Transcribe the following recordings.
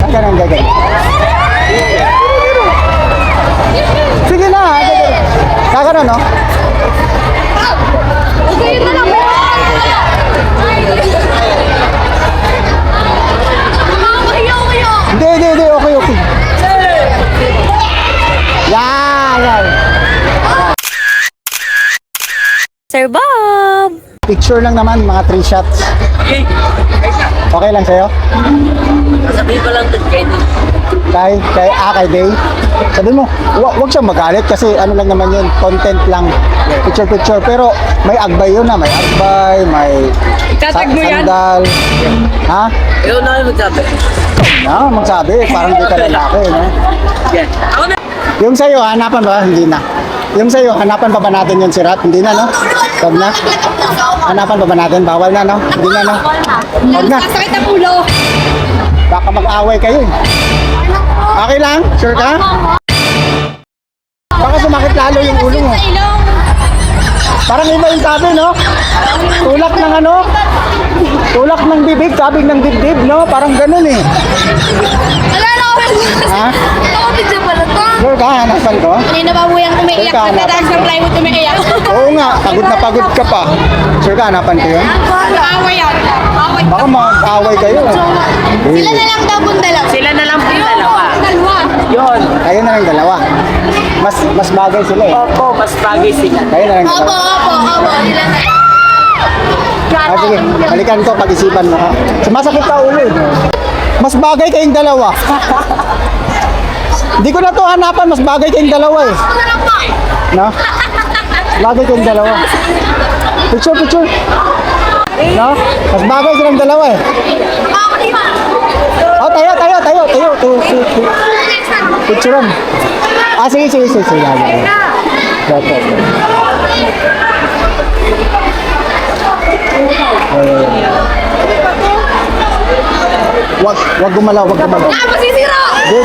Ganun, ganun. Sige na, ganun. Kagano, no? Okay na lang. Hindi, okay. Yan. Sir Bob! Picture lang naman, mga 3 shots. Okay lang sa'yo? Sabihin ko lang to kay Kay Day. Sabi mo, wag siyang magalit kasi ano lang naman yun, content lang. Picture. Pero may agbay yun na, may agbay, may Itatag mo yan? sandal. Ha? ikaw na kayo magsabi. Magsabi, parang di ka lalaki, no? Yan. Ako na. Yung sa'yo, hanapan ba? Hindi na. Yung sa'yo, hanapan pa ba natin yung sirat? Hindi na, no? Wag na? Hanapan pa ba natin? Bawal na, no? Hindi na, no? Wag na. Sakit ang ulo! Baka mag-away kayo. Okay lang? Sure ka? Baka sumakit lalo yung ulo mo. Parang iba yung sabi, no? Tulak ng ano? Tulak ng bibig, sabing ng dibdib, no? Parang ganun eh. Alala ko rin! Ha? Ako video pala to! Sure ka? Hanapan ko? Kanina ba buyang umiiyak? Teka, Pagkataas ng plywood umiiyak. Oo nga, pagod na pagod ka pa. Sure ka? Hanapan ko yun? Away yan. Away. Baka mag-away kayo. Sila na lang daw kung dalawa. Sila na lang po yung dalawa. Dalawa. Yun. Kayo na lang dalawa. Mas bagay sila eh. Opo, mas bagay sila. Kayo na lang Opo. dalawa. Sila na. Sige, balikan ko, pag-isipan mo ha. Sumasakit ka ulo eh. Mas bagay kayong dalawa. Hindi ko na to hanapan, mas bagay kayong dalawa eh. No? Bagay kayong dalawa. Picture. No? Mas bagay silang dalawa eh. Oh, tayo. Picturean. Sige. Wag gumalaw. Masisira! Go.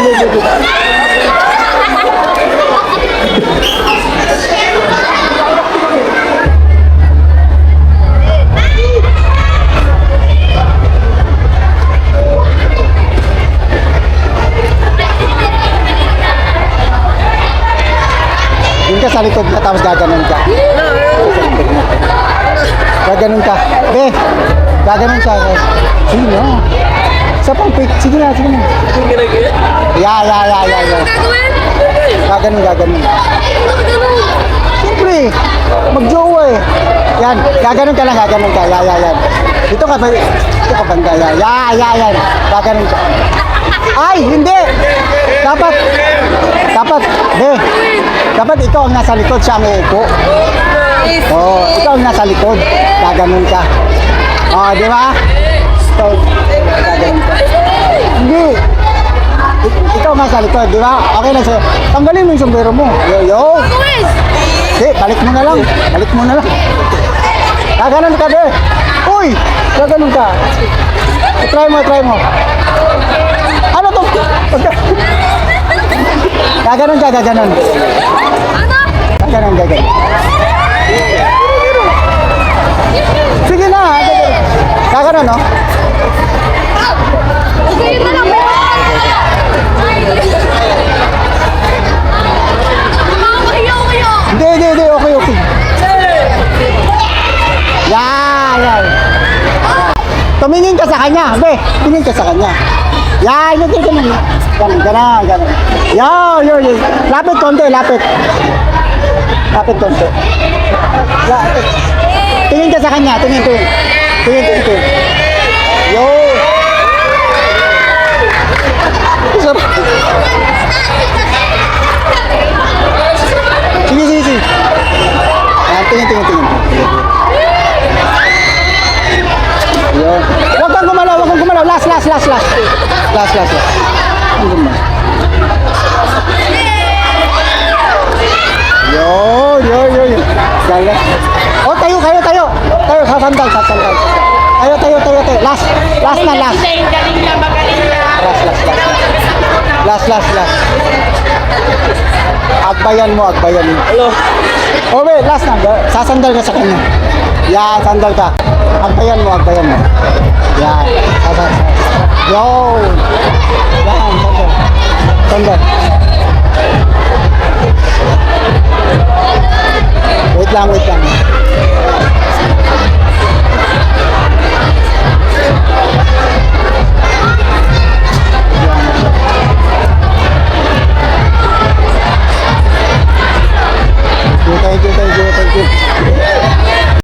Yun ka sa likod ka, tapos gaganon ka. Gaganon ka. Gaganon siya. Sino? Sa pang pick. Sige na. Ya. Gagawin? Gaganon. Siyempre, mag-jowa eh. Yan, gaganon ka lang. Ya. Dito ka banda. Ya. Gaganon ka. Ay, hindi! Dapat ikaw ang nasa likod, siya ang uupo. Ikaw ang nasa likod. Gaganon ka. Di ba? So, gaganon ka. Hindi. Ikaw ang nasa likod, di ba? Okay lang sa'yo. Tanggalin mo yung sombrero mo. Yo. Hindi, balik mo na lang. Gaganon ka, de. Uy! Gaganon ka. Try mo. Ano to? Gaganon ka. Gaganon. Sige na. Gaganon, no? Okay na lang. Hindi. Okay. Yan. Tumingin ka sa kanya. Tumingin ka sa kanya. Yan. Ganun. Yan. Lapit konti. Tingin ka sa kanya. Tingin. Yo. Sige. Yan, tingin. Yun. Huwag kang gumalaw. Last. Yun. Gala. Oh, tayo. Sasandal. Tayo. Last. Agbayan mo. Hello. Last na. Sasandal ka sa kanya. Yan, sandal ka. Agbayan mo. Yan. Yo. Yan. sandali. Wait lang, wait lang.